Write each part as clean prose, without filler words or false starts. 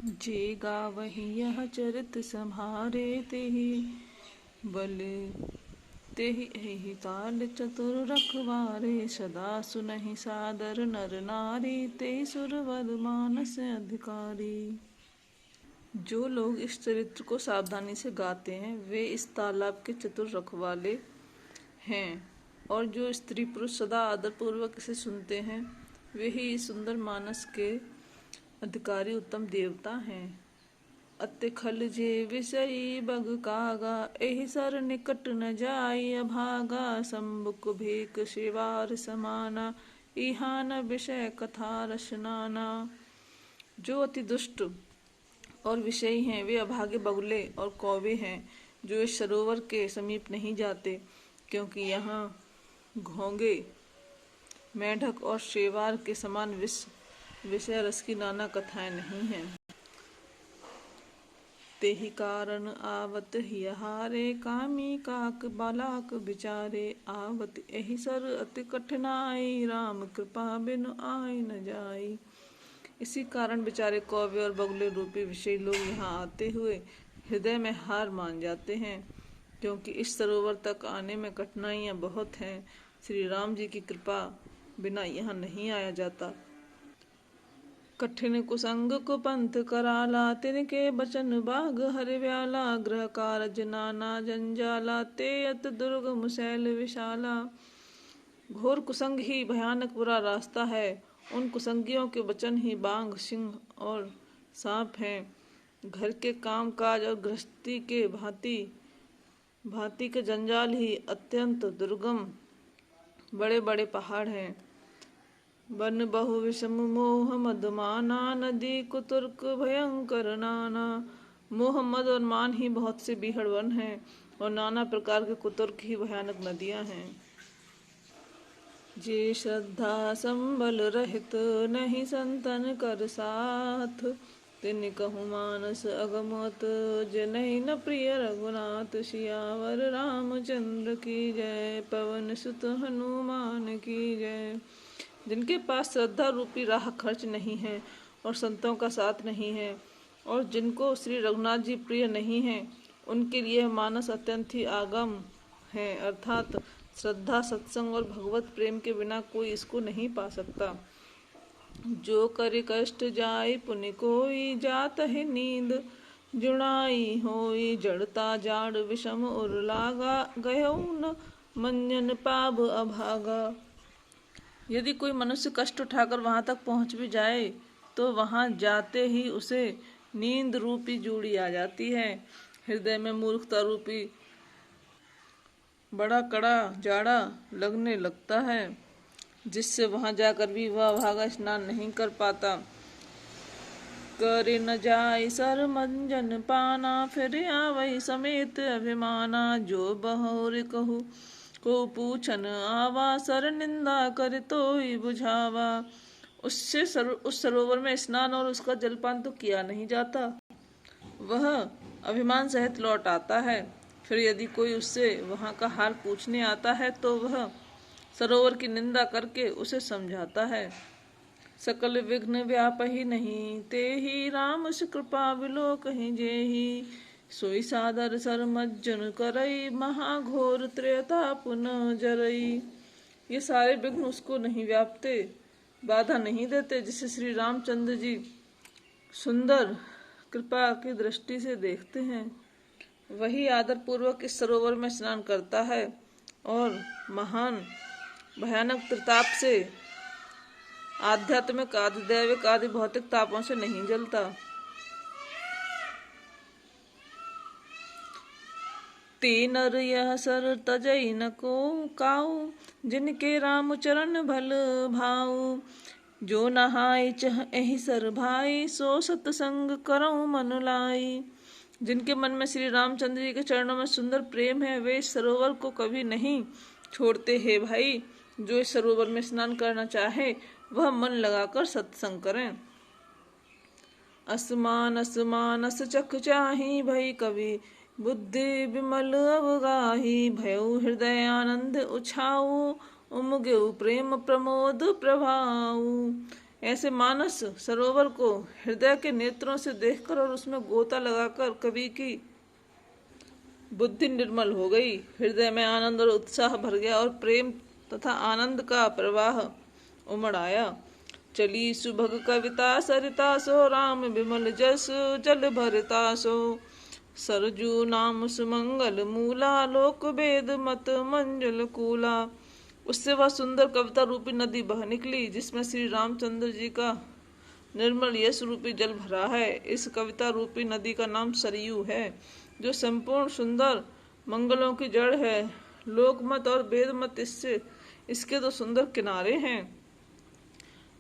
जे गावहि यह चरित सम्हारे तेहि बल तेहि एहि ताल चतुर रखवारे। सदा सुनहि सादर नर नारी तेहि सुरवर मानस अधिकारी। जो लोग इस चरित्र को सावधानी से गाते हैं वे इस तालाब के चतुर रखवाले हैं, और जो स्त्री पुरुष सदा आदरपूर्वक इसे सुनते हैं वे ही इस सुंदर मानस के अधिकारी उत्तम देवता हैं। अत्य खल जे विषयी बग कागा एहि सर निकट न जाई अभागा। सम्मुख भेक सेवार समाना इहान विषय कथा रसनाना। जो अति दुष्ट और विषयी हैं वे अभागे बगुले और कौवे हैं जो इस सरोवर के समीप नहीं जाते, क्योंकि यहाँ घोंगे, मेढक और शेवार के समान विषय रस की नाना कथाएं नहीं हैं। तेहि कारण आवत हियहारे कामी काक बालाक बिचारे। आवत एहि सर अति कठिनाई राम कृपा बिनु आय न जाई। इसी कारण बेचारे कौवे और बगुले रूपी विषयी लोग यहाँ आते हुए हृदय में हार मान जाते हैं, क्योंकि इस सरोवर तक आने में कठिनाइयाँ बहुत हैं। श्री राम जी की कृपा बिना यहाँ नहीं आया जाता। कठिन कुसंग कुपंथ कराला तिनके बचन बाग हरि व्याला। ग्रह कारज नाना जंजाला ते अत दुर्गम शैल विशाला। घोर कुसंग ही भयानक बुरा रास्ता है, उन कुसंगियों के वचन ही बाघ, सिंह और सांप हैं। घर के काम काज और गृहस्थी के भांति भांति के जंजाल ही अत्यंत दुर्गम बड़े बड़े पहाड़ हैं। वन बहु विषम मोह मदमाना नदी कुतुर्क भयंकर नाना। मोह मद और मान ही बहुत से बीहड़ वन हैं, और नाना प्रकार के कुतुर्क ही भयानक नदियां हैं। जे श्रद्धा संबल रहित नहीं संतन कर साथ। तिन कहु मानस अगमत जनहि न प्रिय रघुनाथ। सियावर रामचंद्र की जय पवन सुत हनुमान की जय। जिनके पास श्रद्धा रूपी राह खर्च नहीं है और संतों का साथ नहीं है, और जिनको श्री रघुनाथ जी प्रिय नहीं हैं, उनके लिए मानस अत्यंत ही आगम है। अर्थात श्रद्धा, सत्संग और भगवत प्रेम के बिना कोई इसको नहीं पा सकता। जो कर कष्ट जाय पुनि कोई जात है नींद जुड़ाई होई। जड़ता जाड़ विषम उर लागा गयो न मंजन पाब अभागा। यदि कोई मनुष्य कष्ट उठाकर वहां तक पहुंच भी जाए तो वहां जाते ही उसे नींद रूपी जूड़ी आ जाती है। हृदय में मूर्खता रूपी बड़ा कड़ा जाड़ा लगने लगता है, जिससे वहां जाकर भी वह अभागा स्नान नहीं कर पाता। कर न जाय सर मंजन पाना फिर आवै समेत अभिमाना। जो बहुर कहू को पूछन आवा सर निंदा कर तो ही बुझावा। उस सरोवर में स्नान और उसका जलपान तो किया नहीं जाता, वह अभिमान सहित लौट आता है। फिर यदि कोई उससे वहां का हाल पूछने आता है तो वह सरोवर की निंदा करके उसे समझाता है। सकल विघ्न व्यापहि नहीं ते ही राम से कृपा बिलो कहीं जेही। सोई सादर सर मज्जन करई महाघोर त्रेताप न जरई। ये सारे विघ्न उसको नहीं व्यापते, बाधा नहीं देते, जिसे श्री रामचंद्र जी सुंदर कृपा की दृष्टि से देखते हैं। वही आदर पूर्वक इस सरोवर में स्नान करता है और महान भयानक त्रिताप से, आध्यात्मिक आदि दैविक आदि भौतिक तापों से नहीं जलता। ते नर यह सर तजई न को काऊ जिनके राम चरण भल भाऊ। जो नहाय चह एहि सर भाई सो सतसंग करऊं मन लाई। जिनके मन में श्री रामचंद्र जी के चरणों में सुंदर प्रेम है वे इस सरोवर को कभी नहीं छोड़ते हैं भाई। जो इस सरोवर में स्नान करना चाहे वह मन लगाकर सत्संग करें। असमान असमान अस चख चाही भई कवि बुद्धि विमल अवगाही। भयउ हृदय आनंद उछाऊ उमगेउ प्रेम प्रमोद प्रभाऊ। ऐसे मानस सरोवर को हृदय के नेत्रों से देखकर और उसमें गोता लगाकर कवि की बुद्धि निर्मल हो गई। हृदय में आनंद और उत्साह भर गया और प्रेम तथा आनंद का प्रवाह उमड़ आया। चली सुभग कविता सरिता सो राम विमल जस जल भरता सो सरजू नाम सुमंगल मूला लोक वेद मत मंजुल कूला। उससे वह सुंदर कविता रूपी नदी बह निकली जिसमें श्री रामचंद्र जी का निर्मल यश रूपी जल भरा है। इस कविता रूपी नदी का नाम सरयू है जो संपूर्ण सुंदर मंगलों की जड़ है। लोकमत और वेदमत इसके तो सुंदर किनारे हैं।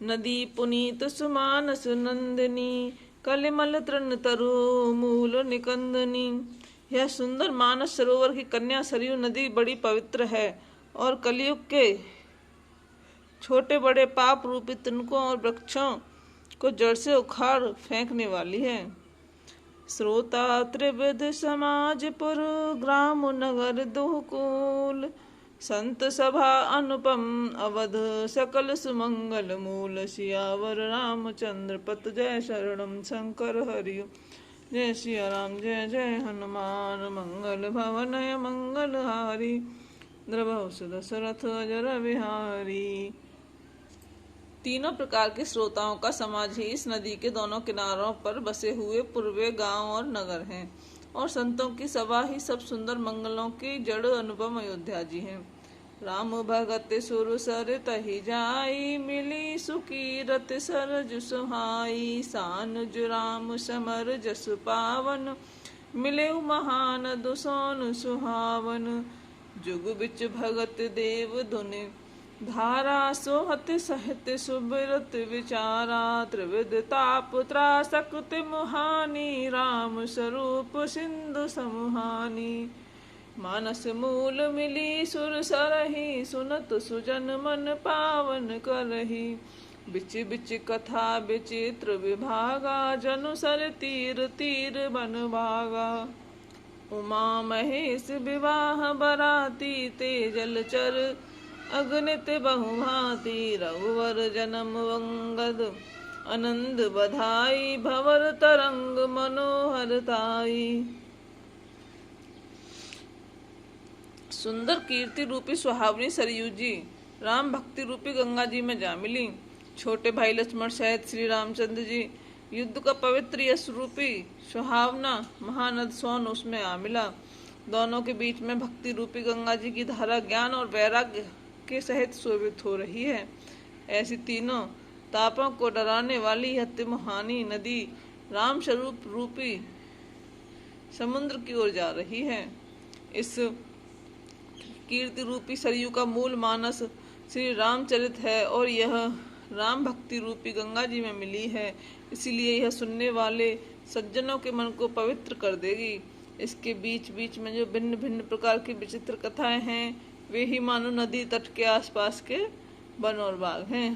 नदी पुनीत सुमानस नंदिनी कलिमल तृण तरु मूल निकंदनी। यह सुंदर मानस सरोवर की कन्या सरयू नदी बड़ी पवित्र है और कलयुग के छोटे बड़े पाप रूपी तिनकों और वृक्षों को जड़ से उखाड़ फेंकने वाली है। श्रोता त्रिविध समाजपुर ग्राम नगर दुहकूल संत सभा अनुपम अवध सकल सुमंगल मूल। सियावर रामचंद्र पत जय शरणम शंकर हरिओ। जय सिया राम जय जय हनुमान मंगल भवनय मंगल हारी द्रवहुस दशरथ अजर बिहारी। तीनों प्रकार के श्रोताओं का समाज ही इस नदी के दोनों किनारों पर बसे हुए पूर्वे गांव और नगर हैं और संतों की सभा ही सब सुंदर मंगलों की जड़ अनुपम अयोध्या जी हैं। राम भगत सुर सर तहि जाई मिली सुकीरत सरज सुहाई सानुज राम समर जस पावन मिले महान दुसोन सुहावन। जुग बिच भगत देव धुनि धारा सोहत सहित सुबिरत विचारा त्रिविध ताप त्रासक्त मुहानी राम स्वरूप सिंधु समुहानी। मानस मूल मिली सुर सरही सुनत सुजन मन पावन करही बिच बिच कथा विचित्र विभागा जनु सर तीर तीर बन भागा। उमा महेश विवाह बराती तेजल चर अगणित बहुभांति रघुवर जन्म वंगद आनंद बधाई भवर तरंग मनोहरताई। सुंदर कीर्ति रूपी सुहावनी सरयू जी राम भक्ति रूपी गंगा जी में जा मिली। छोटे भाई लक्ष्मण सहित श्री रामचंद्र जी युद्ध का पवित्र यश रूपी सुहावना महानद सोन उसमें आ मिला। दोनों के बीच में भक्ति रूपी गंगा जी की धारा ज्ञान और वैराग्य के सहित शोभित हो रही है। ऐसी तीनों तापों को डराने वाली यह तिमुहानी नदी राम स्वरूप रूपी समुद्र की ओर जा रही है। इस कीर्ति रूपी सरयू का मूल मानस श्री रामचरित है और यह राम भक्ति रूपी गंगा जी में मिली है, इसीलिए यह सुनने वाले सज्जनों के मन को पवित्र कर देगी। इसके बीच बीच में जो भिन्न भिन्न प्रकार की विचित्र कथाएं हैं वे ही मानो नदी तट के आसपास के वन और बाग हैं।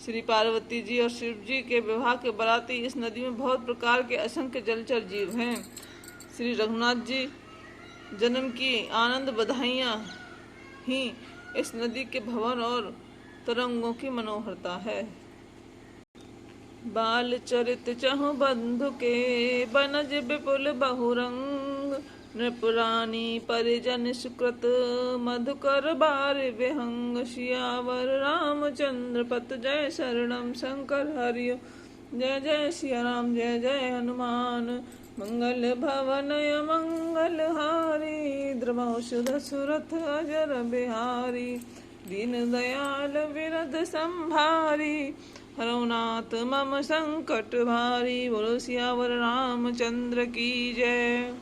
श्री पार्वती जी और शिव जी के विवाह के बराती इस नदी में बहुत प्रकार के असंख्य जलचर जीव हैं। श्री रघुनाथ जी जन्म की आनंद बधाइयाँ ही इस नदी के भवन और तरंगों की मनोहरता है। बाल चरित चहु बंधु के बनज विपुल बहुरंग नृपुरानी परिजन सुकृत मधुकर बार विहंग। सियावर रामचंद्र पत जय शरणम शंकर हरिओ। जय जय सिया राम जय जय हनुमान मंगल भवनय मंगल हारी द्रवहुषध सुरथ अजर बिहारी। दीन दयाल विरद संभारी हरनाथ मम संकट भारी। बोलो सियावर रामचंद्र की जय।